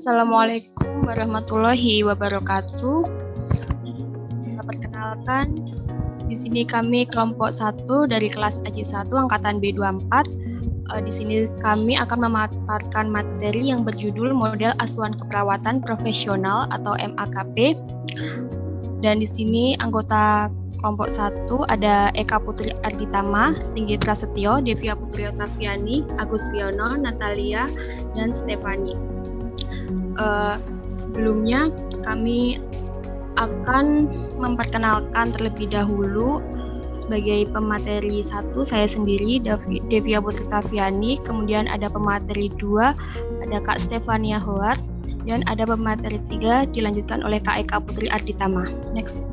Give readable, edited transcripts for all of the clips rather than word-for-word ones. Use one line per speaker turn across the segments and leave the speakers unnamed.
Assalamualaikum warahmatullahi wabarakatuh. Perkenalkan, di sini kami kelompok 1 dari kelas AJ1 angkatan B24. Di sini kami akan memaparkan materi yang berjudul Model Asuhan Keperawatan Profesional atau MAKP. Dan di sini anggota kelompok 1 ada Eka Putri Arditama, Singgih Prasetyo, Devia Putri Otaviani, Agus Wiono, Natalia, dan Stefani. Sebelumnya kami akan memperkenalkan terlebih dahulu sebagai pemateri 1 saya sendiri, Devia Putri Otaviani, kemudian ada pemateri 2 ada Kak Stefania Hoar, dan ada pemateri 3 dilanjutkan oleh Kak Eka Putri Arditama. Next.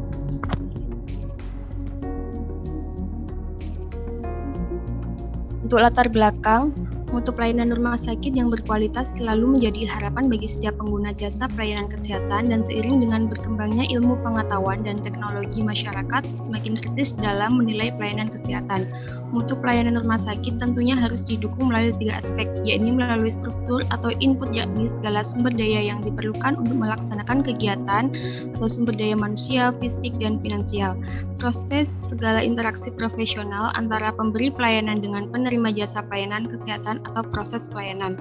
Untuk latar belakang, mutu pelayanan rumah sakit yang berkualitas selalu menjadi harapan bagi setiap pengguna jasa pelayanan kesehatan, dan seiring dengan berkembangnya ilmu pengetahuan dan teknologi masyarakat semakin kritis dalam menilai pelayanan kesehatan. Mutu pelayanan rumah sakit tentunya harus didukung melalui 3 aspek, yakni melalui struktur atau input, yakni segala sumber daya yang diperlukan untuk melaksanakan kegiatan atau sumber daya manusia, fisik, dan finansial. Proses segala interaksi profesional antara pemberi pelayanan dengan penerima jasa pelayanan kesehatan atau proses pelayanan.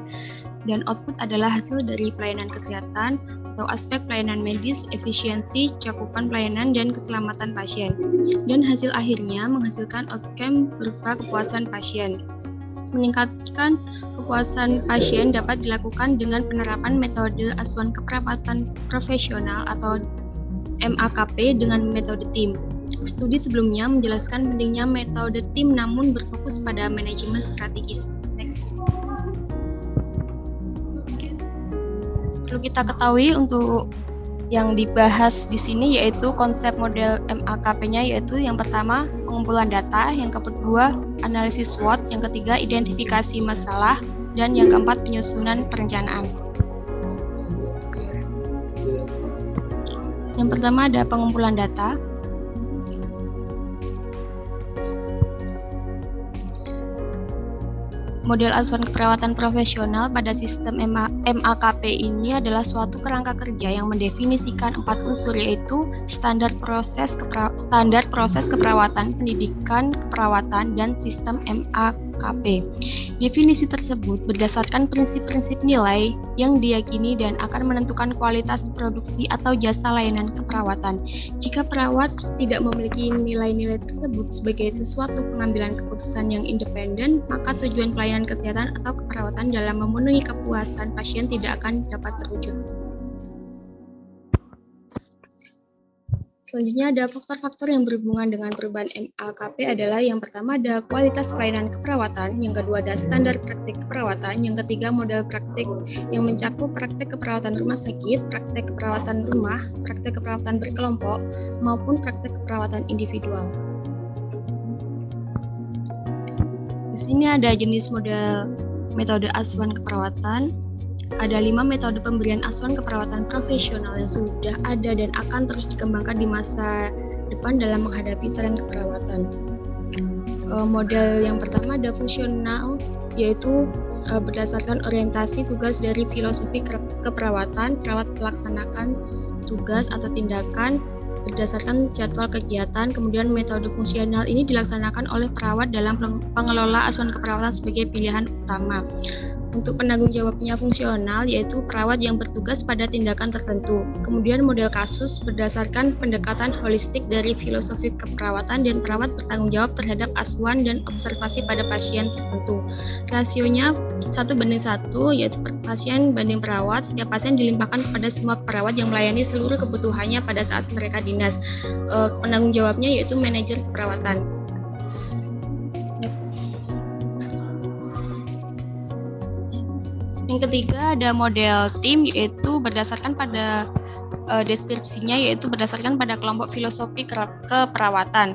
Dan output adalah hasil dari pelayanan kesehatan atau aspek pelayanan medis, efisiensi, cakupan pelayanan, dan keselamatan pasien. Dan hasil akhirnya menghasilkan outcome berupa kepuasan pasien. Meningkatkan kepuasan pasien dapat dilakukan dengan penerapan metode asuhan keperawatan profesional atau MAKP dengan metode tim. Studi sebelumnya menjelaskan pentingnya metode tim namun berfokus pada manajemen strategis. Next. Perlu kita ketahui untuk yang dibahas di sini yaitu konsep model MAKP-nya, yaitu yang pertama pengumpulan data, yang kedua analisis SWOT, yang ketiga identifikasi masalah, dan yang keempat penyusunan perencanaan. Yang pertama ada pengumpulan data. Model asuhan keperawatan profesional pada sistem MAKP ini adalah suatu kerangka kerja yang mendefinisikan 4 unsur, yaitu standar proses keperawatan, pendidikan keperawatan, dan sistem MAKP. Definisi tersebut berdasarkan prinsip-prinsip nilai yang diyakini dan akan menentukan kualitas produksi atau jasa layanan keperawatan. Jika perawat tidak memiliki nilai-nilai tersebut sebagai sesuatu pengambilan keputusan yang independen, maka tujuan pelayanan kesehatan atau keperawatan dalam memenuhi kepuasan pasien tidak akan dapat terwujud. Selanjutnya ada faktor-faktor yang berhubungan dengan perubahan MAKP adalah yang pertama ada kualitas pelayanan keperawatan, yang kedua ada standar praktik keperawatan, yang ketiga model praktik yang mencakup praktek keperawatan rumah sakit, praktek keperawatan rumah, praktek keperawatan berkelompok, maupun praktek keperawatan individual. Di sini ada jenis model metode asuhan keperawatan. Ada 5 metode pemberian asuhan keperawatan profesional yang sudah ada dan akan terus dikembangkan di masa depan dalam menghadapi tren keperawatan. Model yang pertama ada fungsional, yaitu berdasarkan orientasi tugas dari filosofi keperawatan, perawat melaksanakan tugas atau tindakan berdasarkan jadwal kegiatan. Kemudian metode fungsional ini dilaksanakan oleh perawat dalam pengelola asuhan keperawatan sebagai pilihan utama. Untuk penanggung jawabnya fungsional, yaitu perawat yang bertugas pada tindakan tertentu. Kemudian model kasus berdasarkan pendekatan holistik dari filosofi keperawatan dan perawat bertanggung jawab terhadap asuhan dan observasi pada pasien tertentu. Rasionya 1:1, yaitu pasien banding perawat. Setiap pasien dilimpahkan kepada semua perawat yang melayani seluruh kebutuhannya pada saat mereka dinas. Penanggung jawabnya yaitu manajer keperawatan. Yang ketiga ada model tim, yaitu berdasarkan pada deskripsinya, yaitu berdasarkan pada kelompok filosofi keperawatan.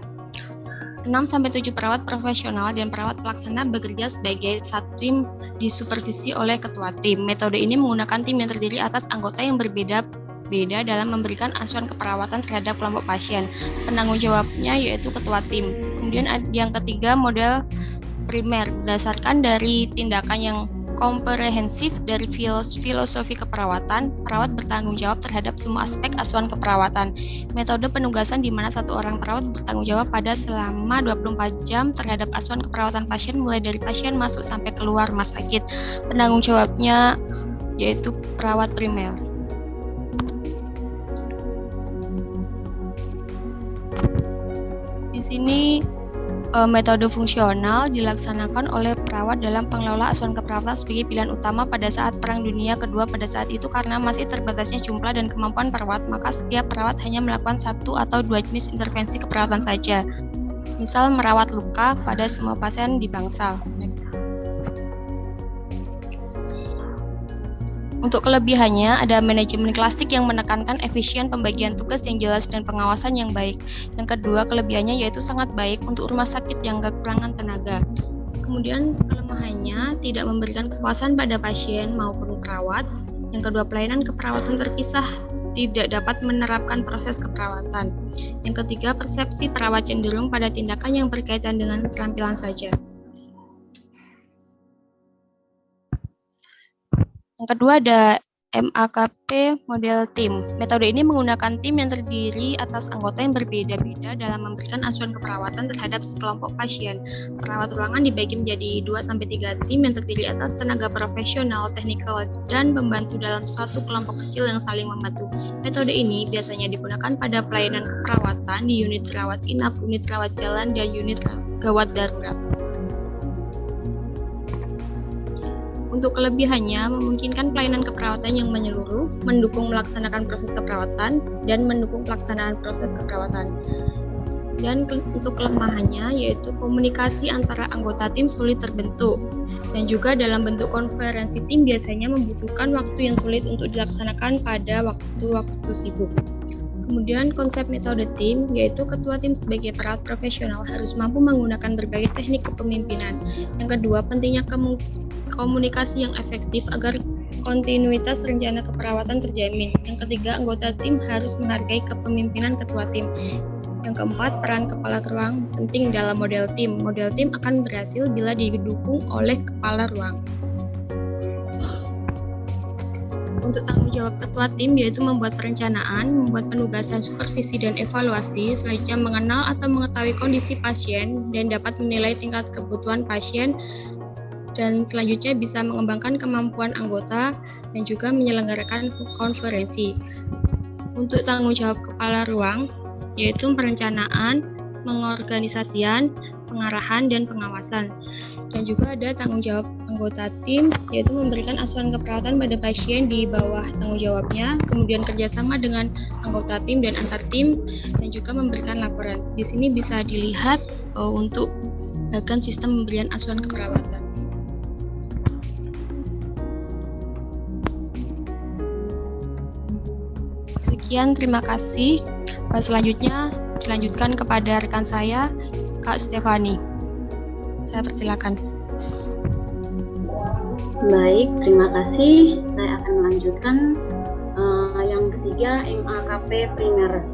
6-7 perawat profesional dan perawat pelaksana bekerja sebagai satu tim disupervisi oleh ketua tim. Metode ini menggunakan tim yang terdiri atas anggota yang berbeda-beda dalam memberikan asuhan keperawatan terhadap kelompok pasien. Penanggung jawabnya yaitu ketua tim. Kemudian yang ketiga model primer, berdasarkan dari tindakan yang komprehensif dari filosofi keperawatan, perawat bertanggung jawab terhadap semua aspek asuhan keperawatan. Metode penugasan di mana satu orang perawat bertanggung jawab pada selama 24 jam terhadap asuhan keperawatan pasien mulai dari pasien masuk sampai keluar rumah sakit. Penanggung jawabnya yaitu perawat primer. Di sini metode fungsional dilaksanakan oleh perawat dalam pengelola asuhan keperawatan sebagai pilihan utama pada saat Perang Dunia Kedua. Pada saat itu, karena masih terbatasnya jumlah dan kemampuan perawat, maka setiap perawat hanya melakukan 1 atau 2 jenis intervensi keperawatan saja. Misal merawat luka pada semua pasien di bangsal. Untuk kelebihannya, ada manajemen klasik yang menekankan efisien pembagian tugas yang jelas dan pengawasan yang baik. Yang kedua, kelebihannya yaitu sangat baik untuk rumah sakit yang kekurangan tenaga. Kemudian kelemahannya tidak memberikan kepuasan pada pasien maupun perawat. Yang kedua, pelayanan keperawatan terpisah, tidak dapat menerapkan proses keperawatan. Yang ketiga, persepsi perawat cenderung pada tindakan yang berkaitan dengan keterampilan saja. Yang kedua ada MAKP model tim. Metode ini menggunakan tim yang terdiri atas anggota yang berbeda-beda dalam memberikan asuhan keperawatan terhadap sekelompok pasien. Perawat ruangan dibagi menjadi 2-3 tim yang terdiri atas tenaga profesional, teknikal, dan pembantu dalam suatu kelompok kecil yang saling membantu. Metode ini biasanya digunakan pada pelayanan keperawatan di unit rawat inap, unit rawat jalan, dan unit gawat darurat. Untuk kelebihannya, memungkinkan pelayanan keperawatan yang menyeluruh, mendukung melaksanakan proses keperawatan, dan mendukung pelaksanaan proses keperawatan. Dan untuk kelemahannya, yaitu komunikasi antara anggota tim sulit terbentuk. Dan juga dalam bentuk konferensi tim biasanya membutuhkan waktu yang sulit untuk dilaksanakan pada waktu-waktu sibuk. Kemudian konsep metode tim, yaitu ketua tim sebagai perawat profesional harus mampu menggunakan berbagai teknik kepemimpinan. Yang kedua, pentingnya komunikasi yang efektif agar kontinuitas rencana keperawatan terjamin. Yang ketiga, anggota tim harus menghargai kepemimpinan ketua tim. Yang keempat, peran kepala ruang penting dalam model tim. Model tim akan berhasil bila didukung oleh kepala ruang. Untuk tanggung jawab ketua tim yaitu membuat perencanaan, membuat penugasan, supervisi, dan evaluasi, selanjutnya mengenal atau mengetahui kondisi pasien dan dapat menilai tingkat kebutuhan pasien, dan selanjutnya bisa mengembangkan kemampuan anggota dan juga menyelenggarakan konferensi. Untuk tanggung jawab kepala ruang yaitu perencanaan, pengorganisasian, pengarahan, dan pengawasan. Dan juga ada tanggung jawab anggota tim, yaitu memberikan asuhan keperawatan pada pasien di bawah tanggung jawabnya, kemudian kerjasama dengan anggota tim dan antar tim, dan juga memberikan laporan. Di sini bisa dilihat untuk bagian sistem pemberian asuhan keperawatan. Sekian, terima kasih. Selanjutnya dilanjutkan kepada rekan saya, Kak Stefani. Saya persilakan.
Baik, terima kasih. Saya akan melanjutkan yang ketiga, MAKP primer.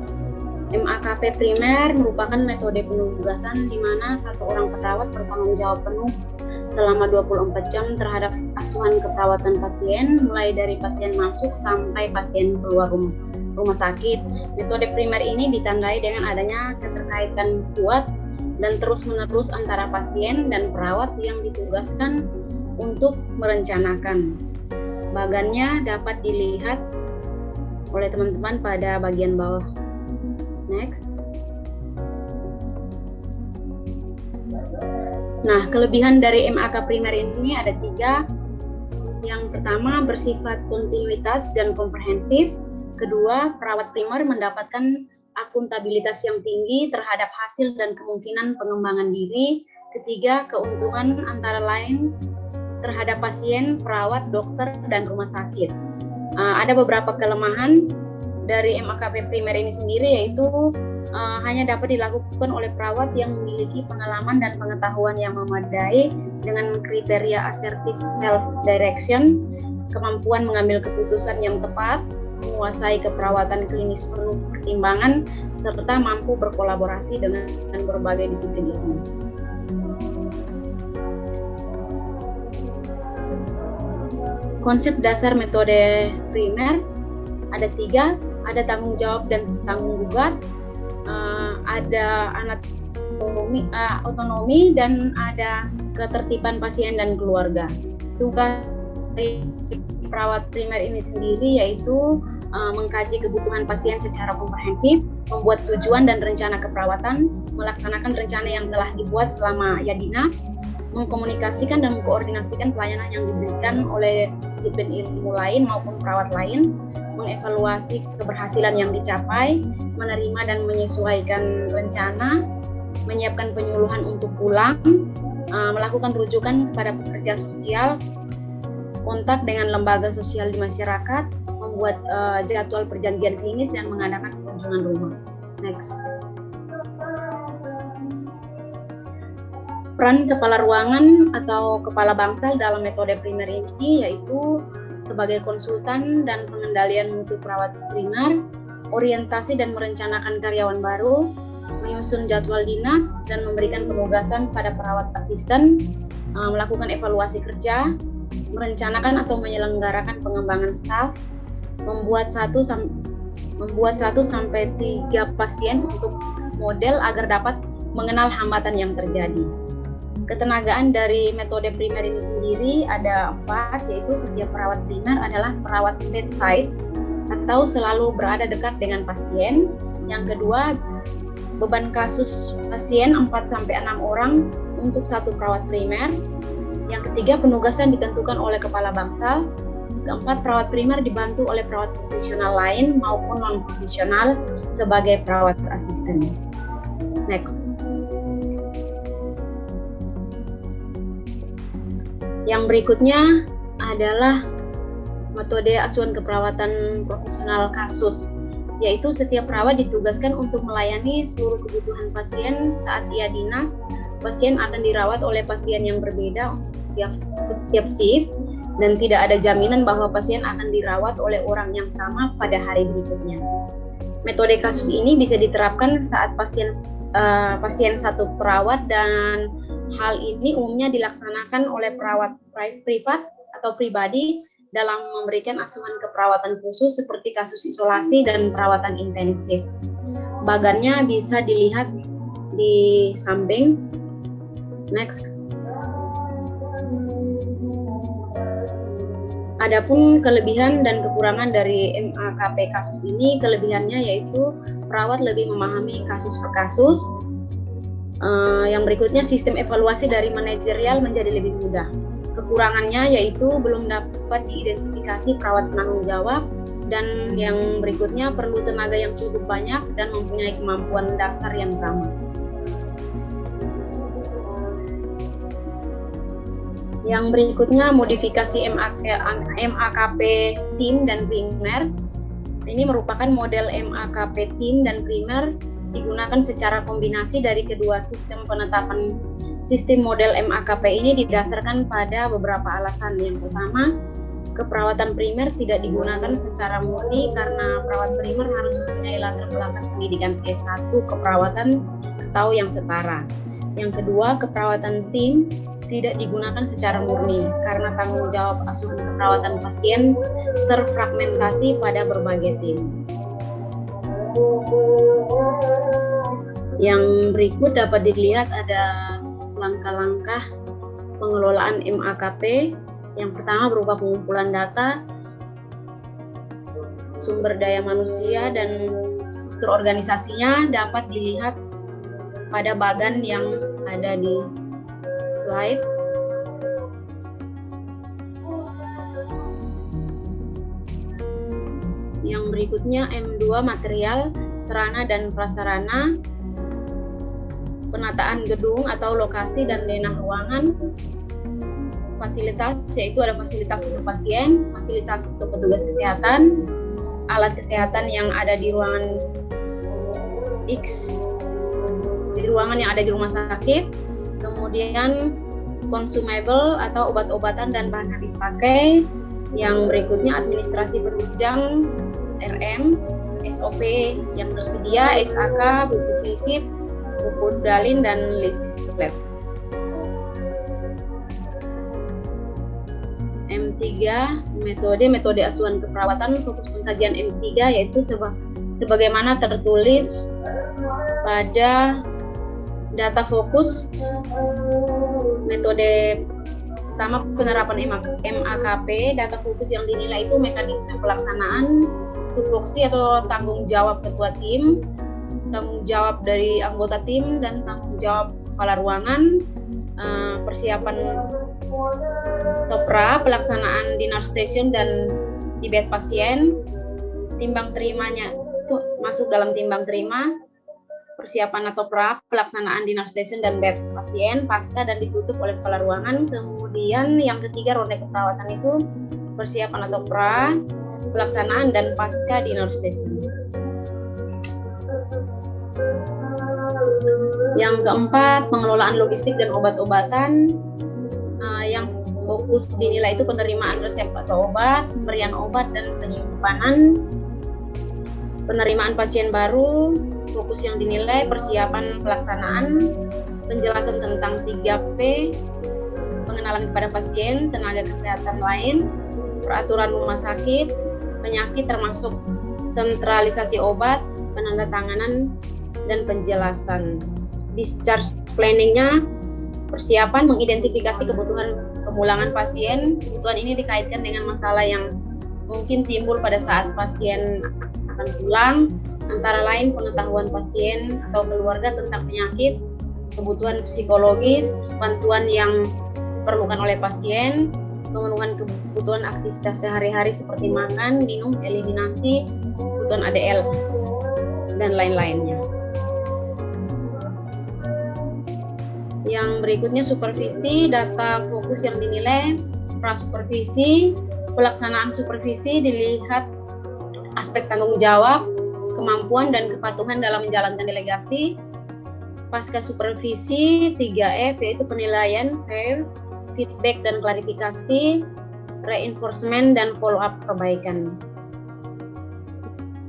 MAKP primer merupakan metode penugasan di mana satu orang perawat bertanggung jawab penuh selama 24 jam terhadap asuhan keperawatan pasien, mulai dari pasien masuk sampai pasien keluar rumah sakit. Metode primer ini ditandai dengan adanya keterkaitan kuat dan terus-menerus antara pasien dan perawat yang ditugaskan untuk merencanakan. Bagannya dapat dilihat oleh teman-teman pada bagian bawah. Next. Nah, kelebihan dari MAK primer ini ada 3. Yang pertama, bersifat kontinuitas dan komprehensif. Kedua, perawat primer mendapatkan akuntabilitas yang tinggi terhadap hasil dan kemungkinan pengembangan diri. Ketiga, keuntungan antara lain terhadap pasien, perawat, dokter, dan rumah sakit. Ada beberapa kelemahan dari MAKP primer ini sendiri, yaitu hanya dapat dilakukan oleh perawat yang memiliki pengalaman dan pengetahuan yang memadai dengan kriteria assertive self-direction, kemampuan mengambil keputusan yang tepat, menguasai keperawatan klinis penuh pertimbangan, serta mampu berkolaborasi dengan berbagai disiplin ilmu. Konsep dasar metode primer ada 3, ada tanggung jawab dan tanggung gugat, ada otonomi, dan ada ketertiban pasien dan keluarga. Tugas dari perawat primer ini sendiri yaitu mengkaji kebutuhan pasien secara komprehensif, membuat tujuan dan rencana keperawatan, melaksanakan rencana yang telah dibuat selama ia dinas, mengkomunikasikan dan mengkoordinasikan pelayanan yang diberikan oleh disiplin ilmu lain maupun perawat lain, mengevaluasi keberhasilan yang dicapai, menerima dan menyesuaikan rencana, menyiapkan penyuluhan untuk pulang, melakukan rujukan kepada pekerja sosial, kontak dengan lembaga sosial di masyarakat, membuat jadwal perjanjian klinis, dan mengadakan kunjungan rumah. Next. Peran kepala ruangan atau kepala bangsal dalam metode primer ini yaitu sebagai konsultan dan pengendalian mutu perawat primer, orientasi dan merencanakan karyawan baru, menyusun jadwal dinas dan memberikan penugasan pada perawat asisten, melakukan evaluasi kerja, merencanakan atau menyelenggarakan pengembangan staf, membuat 1 sampai 3 pasien untuk model agar dapat mengenal hambatan yang terjadi. Ketenagaan dari metode primer ini sendiri ada 4, yaitu setiap perawat primer adalah perawat bedside atau selalu berada dekat dengan pasien. Yang kedua, beban kasus pasien 4-6 orang untuk 1 perawat primer. Yang ketiga, penugasan ditentukan oleh kepala bangsal. Keempat, perawat primer dibantu oleh perawat profesional lain maupun non-profesional sebagai perawat asisten. Next. Yang berikutnya adalah metode asuhan keperawatan profesional kasus, yaitu setiap perawat ditugaskan untuk melayani seluruh kebutuhan pasien saat ia dinas. Pasien akan dirawat oleh pasien yang berbeda untuk setiap shift, dan tidak ada jaminan bahwa pasien akan dirawat oleh orang yang sama pada hari berikutnya. Metode kasus ini bisa diterapkan saat pasien satu perawat, dan hal ini umumnya dilaksanakan oleh perawat privat atau pribadi dalam memberikan asuhan keperawatan khusus seperti kasus isolasi dan perawatan intensif. Bagannya bisa dilihat di samping. Next. Adapun kelebihan dan kekurangan dari MAKP kasus ini, kelebihannya yaitu perawat lebih memahami kasus per kasus. Yang berikutnya, sistem evaluasi dari manajerial menjadi lebih mudah. Kekurangannya yaitu belum dapat diidentifikasi perawat penanggung jawab, dan yang berikutnya perlu tenaga yang cukup banyak dan mempunyai kemampuan dasar yang sama. Yang berikutnya, modifikasi MAKP tim dan primer. Ini merupakan model MAKP tim dan primer digunakan secara kombinasi dari kedua sistem penetapan. Sistem model MAKP ini didasarkan pada beberapa alasan. Yang pertama, keperawatan primer tidak digunakan secara murni karena perawat primer harus mempunyai latar belakang pendidikan S1 keperawatan atau yang setara. Yang kedua, keperawatan tim tidak digunakan secara murni karena tanggung jawab asuhan keperawatan pasien terfragmentasi pada berbagai tim. Yang berikut dapat dilihat ada langkah-langkah pengelolaan MAKP. Yang pertama berupa pengumpulan data, sumber daya manusia, dan struktur organisasinya dapat dilihat pada bagan yang ada di slide. Yang berikutnya M2 material, sarana dan prasarana, penataan gedung atau lokasi dan denah ruangan, fasilitas, yaitu ada fasilitas untuk pasien, fasilitas untuk petugas kesehatan, alat kesehatan yang ada di ruangan X, di ruangan yang ada di rumah sakit, kemudian consumable atau obat-obatan dan bahan habis pakai. Yang berikutnya administrasi penunjang, RM, SOP yang tersedia, SAK, buku visit, buku dalin, dan leaflet. M3 M3 metode asuhan keperawatan fokus pengkajian M3 yaitu sebagaimana tertulis pada data fokus metode pertama penerapan MAKP. Data fokus yang dinilai itu mekanisme pelaksanaan, tupoksi atau tanggung jawab ketua tim, tanggung jawab dari anggota tim, dan tanggung jawab kepala ruangan, persiapan TOPRA, pelaksanaan dinner station dan di bed pasien, timbang terimanya itu masuk dalam timbang terima, persiapan TOPRA, pelaksanaan dinner station dan bed pasien, pasca dan ditutup oleh kepala ruangan. Kemudian yang ketiga ronde keperawatan itu persiapan TOPRA, pelaksanaan dan pasca dinner station. Yang keempat, pengelolaan logistik dan obat-obatan. Yang fokus dinilai itu penerimaan resep atau obat, pemberian obat dan penyimpanan, penerimaan pasien baru. Fokus yang dinilai persiapan pelaksanaan, penjelasan tentang 3P, pengenalan kepada pasien, tenaga kesehatan lain, peraturan rumah sakit, penyakit termasuk sentralisasi obat, penandatanganan dan penjelasan. Discharge planning-nya persiapan mengidentifikasi kebutuhan pemulangan pasien. Kebutuhan ini dikaitkan dengan masalah yang mungkin timbul pada saat pasien akan pulang, antara lain pengetahuan pasien atau keluarga tentang penyakit, kebutuhan psikologis, bantuan yang diperlukan oleh pasien, pemenuhan kebutuhan aktivitas sehari-hari seperti makan, minum, eliminasi, kebutuhan ADL, dan lain-lainnya. Yang berikutnya supervisi, data fokus yang dinilai prasupervisi, pelaksanaan supervisi dilihat aspek tanggung jawab, kemampuan dan kepatuhan dalam menjalankan delegasi. Pasca supervisi 3F yaitu penilaian, fair, feedback dan klarifikasi, reinforcement dan follow up perbaikan.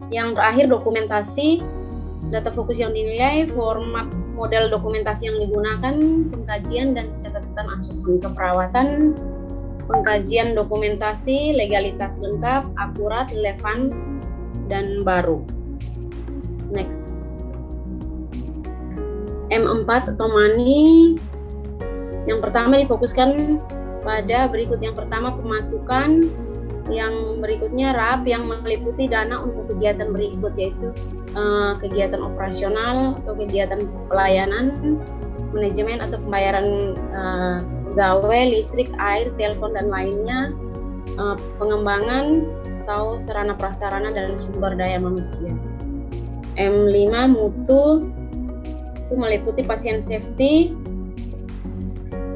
Yang terakhir dokumentasi, data fokus yang dinilai, format model dokumentasi yang digunakan, pengkajian dan catatan asuhan keperawatan, pengkajian dokumentasi, legalitas lengkap, akurat, relevan, dan baru. Next. M4 atau money. Yang pertama difokuskan pada berikut. Yang pertama pemasukan, yang berikutnya RAP yang meliputi dana untuk kegiatan berikut, yaitu kegiatan operasional atau kegiatan pelayanan, manajemen atau pembayaran pegawai, listrik, air, telepon dan lainnya, pengembangan atau sarana prasarana dan sumber daya manusia. M5 mutu itu meliputi pasien safety,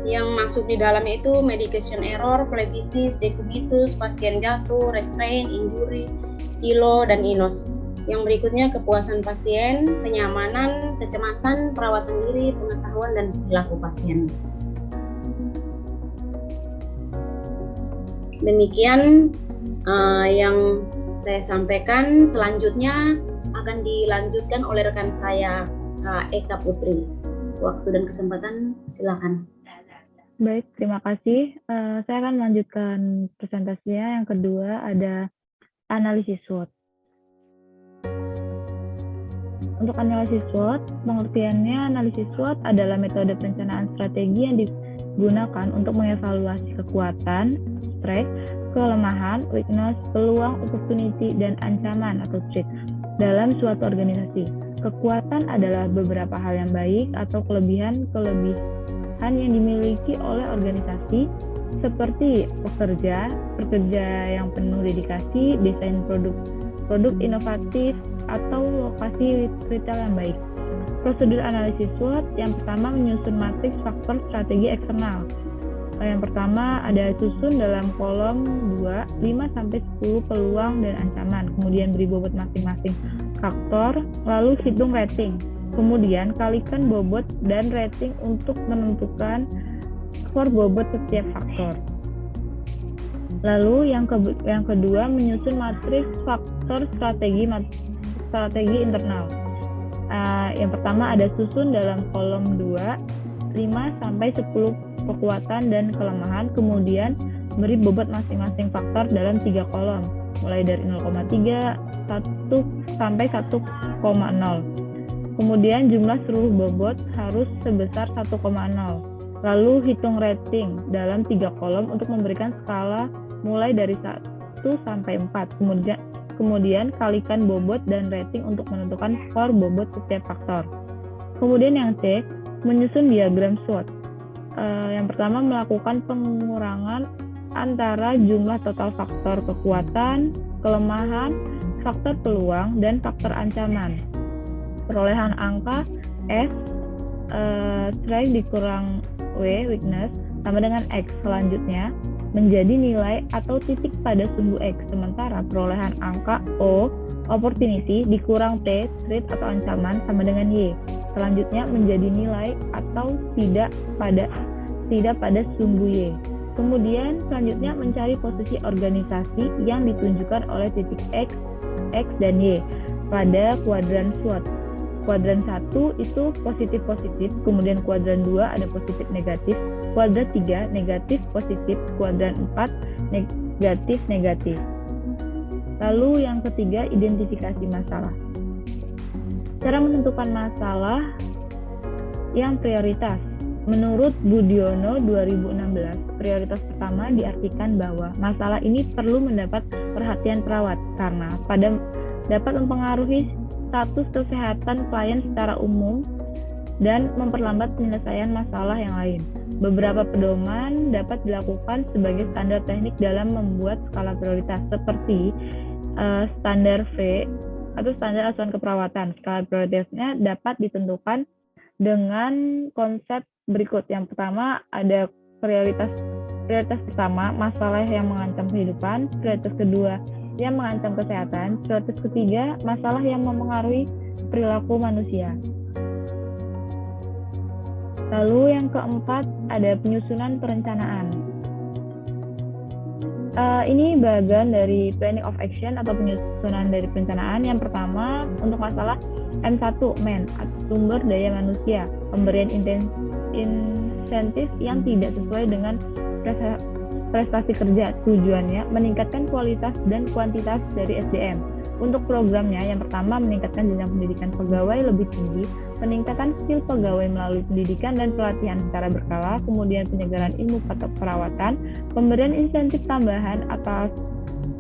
yang masuk di dalamnya itu medication error, phlebitis, decubitus, pasien jatuh, restrain, injury, ILO, dan INOS. Yang berikutnya kepuasan pasien, kenyamanan, kecemasan, perawatan diri, pengetahuan, dan perilaku pasien. Demikian yang saya sampaikan. Selanjutnya akan dilanjutkan oleh rekan saya, Eka Putri. Waktu dan kesempatan silakan.
Baik, terima kasih. Saya akan melanjutkan presentasinya. Yang kedua ada analisis SWOT. Untuk analisis SWOT, pengertiannya analisis SWOT adalah metode perencanaan strategi yang digunakan untuk mengevaluasi kekuatan, strength, kelemahan, weakness, peluang, opportunity, dan ancaman atau threat dalam suatu organisasi. Kekuatan adalah beberapa hal yang baik atau kelebihan yang dimiliki oleh organisasi, seperti pekerja yang penuh dedikasi, desain produk inovatif, atau lokasi retail yang baik. Prosedur analisis SWOT yang pertama menyusun matriks faktor strategi eksternal. Yang pertama ada susun dalam kolom 2, 5-10 peluang dan ancaman, kemudian beri bobot masing-masing faktor, lalu hitung rating. Kemudian kalikan bobot dan rating untuk menentukan skor bobot setiap faktor. Lalu yang kedua menyusun matriks faktor strategi internal. Yang pertama ada susun dalam kolom 2, 5-10 kekuatan dan kelemahan, kemudian beri bobot masing-masing faktor dalam 3 kolom, mulai dari 0,3, 1 sampai 1,0. Kemudian jumlah seluruh bobot harus sebesar 1,0. Lalu hitung rating dalam 3 kolom untuk memberikan skala mulai dari 1 sampai 4. Kemudian kalikan bobot dan rating untuk menentukan skor bobot setiap faktor. Kemudian yang C, menyusun diagram SWOT. Yang pertama, melakukan pengurangan antara jumlah total faktor kekuatan, kelemahan, faktor peluang, dan faktor ancaman. Perolehan angka S, strength dikurang W, weakness, sama dengan X. Selanjutnya, menjadi nilai atau titik pada sumbu X. Sementara perolehan angka O, opportunity, dikurang T, threat atau ancaman, sama dengan Y. Selanjutnya, menjadi nilai atau tidak pada sumbu Y. Kemudian selanjutnya mencari posisi organisasi yang ditunjukkan oleh titik X, dan Y pada kuadran SWOT. Kuadran 1 itu positif-positif, kemudian kuadran 2 ada positif-negatif, kuadran 3 negatif-positif, kuadran 4 negatif-negatif. Lalu yang ketiga, identifikasi masalah. Cara menentukan masalah yang prioritas. Menurut Budiono 2016, prioritas pertama diartikan bahwa masalah ini perlu mendapat perhatian perawat karena dapat mempengaruhi status kesehatan klien secara umum dan memperlambat penyelesaian masalah yang lain. Beberapa pedoman dapat dilakukan sebagai standar teknik dalam membuat skala prioritas seperti standar V atau standar asuhan keperawatan. Skala prioritasnya dapat ditentukan dengan konsep berikut. Yang pertama ada prioritas pertama, masalah yang mengancam kehidupan. Prioritas kedua, yang mengancam kesehatan. Prioritas ketiga, masalah yang mempengaruhi perilaku manusia. Lalu yang keempat ada penyusunan perencanaan. Ini bagian dari planning of action atau penyusunan dari perencanaan. Yang pertama untuk masalah M1, man, sumber daya manusia, pemberian insentif yang tidak sesuai dengan prestasi kerja. Tujuannya meningkatkan kualitas dan kuantitas dari SDM. Untuk programnya, yang pertama meningkatkan jenjang pendidikan pegawai lebih tinggi, peningkatan skill pegawai melalui pendidikan dan pelatihan secara berkala, kemudian penyegaran ilmu perawatan, pemberian insentif tambahan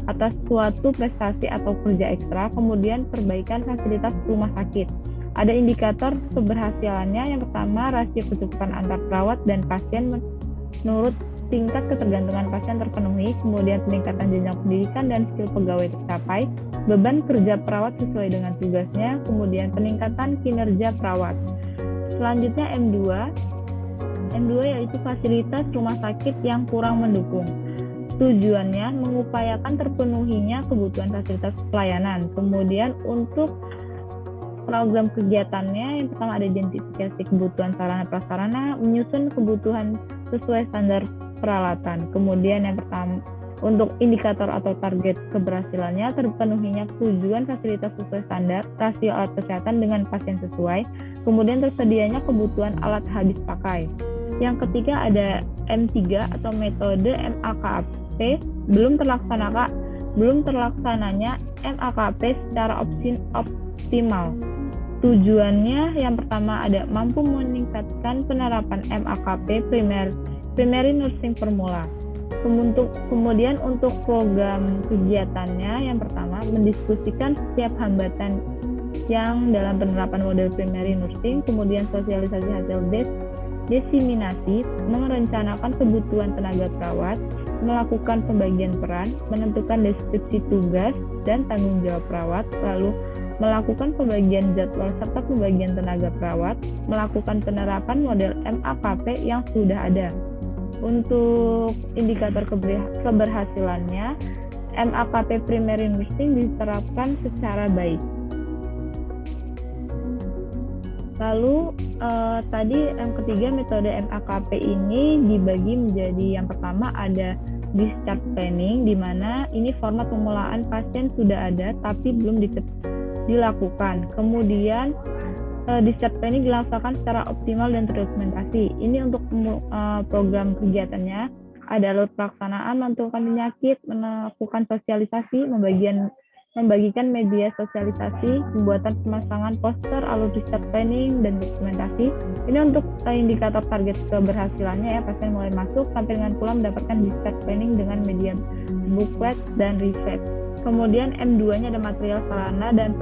atas suatu prestasi atau kerja ekstra, kemudian perbaikan fasilitas rumah sakit. Ada indikator keberhasilannya. Yang pertama, rasio kecukupan antar perawat dan pasien menurut tingkat ketergantungan pasien terpenuhi, kemudian peningkatan jenjang pendidikan dan skill pegawai tercapai, beban kerja perawat sesuai dengan tugasnya, kemudian peningkatan kinerja perawat. Selanjutnya M2 yaitu fasilitas rumah sakit yang kurang mendukung. Tujuannya mengupayakan terpenuhinya kebutuhan fasilitas pelayanan. Kemudian untuk program kegiatannya, yang pertama ada identifikasi kebutuhan sarana prasarana, menyusun kebutuhan sesuai standar peralatan. Kemudian yang pertama untuk indikator atau target keberhasilannya, terpenuhinya tujuan fasilitas sesuai standar, rasio alat kesehatan dengan pasien sesuai, kemudian tersedianya kebutuhan alat habis pakai. Yang ketiga ada M3 atau metode MAKP, belum terlaksananya MAKP secara optimal. Tujuannya yang pertama ada mampu meningkatkan penerapan MAKP primary nursing formula. Kemudian untuk program kegiatannya, yang pertama mendiskusikan setiap hambatan yang dalam penerapan model primary nursing, kemudian sosialisasi hasil desiminasi, merencanakan kebutuhan tenaga perawat, melakukan pembagian peran, menentukan deskripsi tugas dan tanggung jawab perawat, lalu melakukan pembagian jadwal serta pembagian tenaga perawat, melakukan penerapan model MAKP yang sudah ada. Untuk indikator keberhasilannya, MAKP primary nursing diterapkan secara baik. Lalu tadi yang ketiga metode MAKP ini dibagi menjadi, yang pertama ada discharge planning, di mana ini format pemulaan pasien sudah ada tapi belum dilakukan. Kemudian discharge planning dilaksanakan secara optimal dan terdokumentasi. Ini untuk program kegiatannya. Ada alur pelaksanaan, menentukan penyakit, melakukan sosialisasi, membagikan media sosialisasi, pembuatan pemasangan poster, alur research planning, dan dokumentasi. Ini untuk indikator target keberhasilannya ya, pasien mulai masuk sampai dengan pulang mendapatkan research planning dengan media booklet dan riset. Kemudian M2-nya ada material sarana dan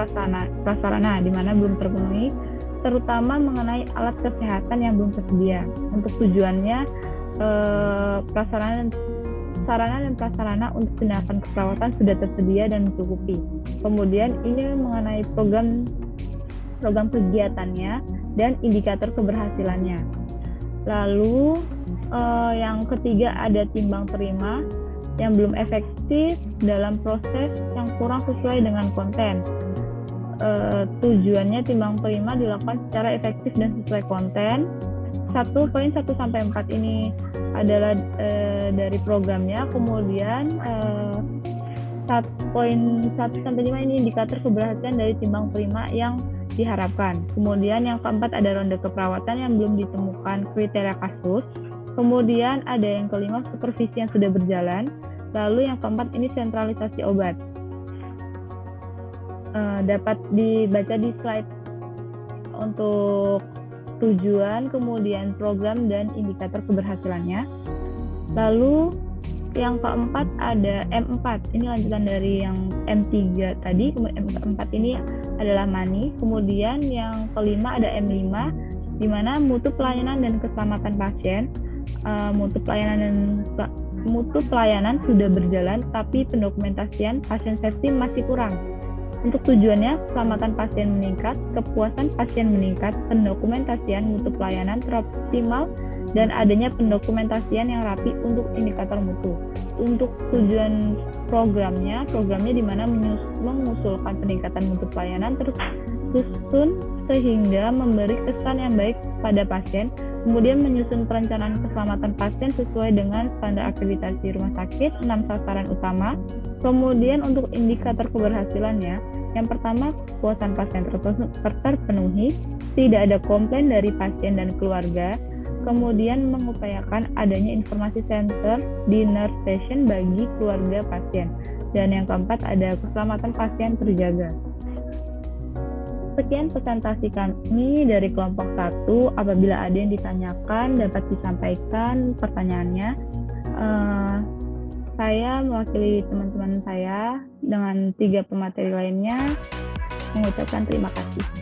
prasarana di mana belum terpenuhi, terutama mengenai alat kesehatan yang belum tersedia. Untuk tujuannya sarana dan prasarana untuk tindakan keperawatan sudah tersedia dan mencukupi. Kemudian ini mengenai program kegiatannya dan indikator keberhasilannya. Lalu yang ketiga ada timbang terima yang belum efektif dalam proses yang kurang sesuai dengan konten. Tujuannya timbang terima dilakukan secara efektif dan sesuai konten. Poin 1 sampai 4 ini adalah dari programnya. Kemudian poin 1 sampai 5 ini indikator keberhasilan dari timbang terima yang diharapkan. Kemudian yang keempat ada ronde keperawatan yang belum ditemukan kriteria kasus. Kemudian ada yang kelima supervisi yang sudah berjalan. Lalu yang keempat ini sentralisasi obat. Dapat dibaca di slide untuk tujuan, kemudian program dan indikator keberhasilannya. Lalu yang keempat ada M4, ini lanjutan dari yang M3 tadi. M4 ini adalah money. Kemudian yang kelima ada M5, di mana mutu pelayanan dan keselamatan pasien. Mutu pelayanan sudah berjalan, tapi pendokumentasian pasien safety masih kurang. Untuk tujuannya, keselamatan pasien meningkat, kepuasan pasien meningkat, pendokumentasian mutu pelayanan teroptimal, dan adanya pendokumentasian yang rapi untuk indikator mutu. Untuk tujuan programnya di mana mengusulkan peningkatan mutu pelayanan tersusun sehingga memberi kesan yang baik pada pasien, kemudian menyusun perencanaan keselamatan pasien sesuai dengan standar akreditasi rumah sakit, 6 sasaran utama. Kemudian untuk indikator keberhasilannya, yang pertama kepuasan pasien terpenuhi, tidak ada komplain dari pasien dan keluarga, kemudian mengupayakan adanya informasi center di nurse station bagi keluarga pasien, dan yang keempat ada keselamatan pasien terjaga. Sekian presentasi kami dari kelompok 1. Apabila ada yang ditanyakan dapat disampaikan pertanyaannya. Saya mewakili teman-teman saya dengan 3 pemateri lainnya mengucapkan terima kasih.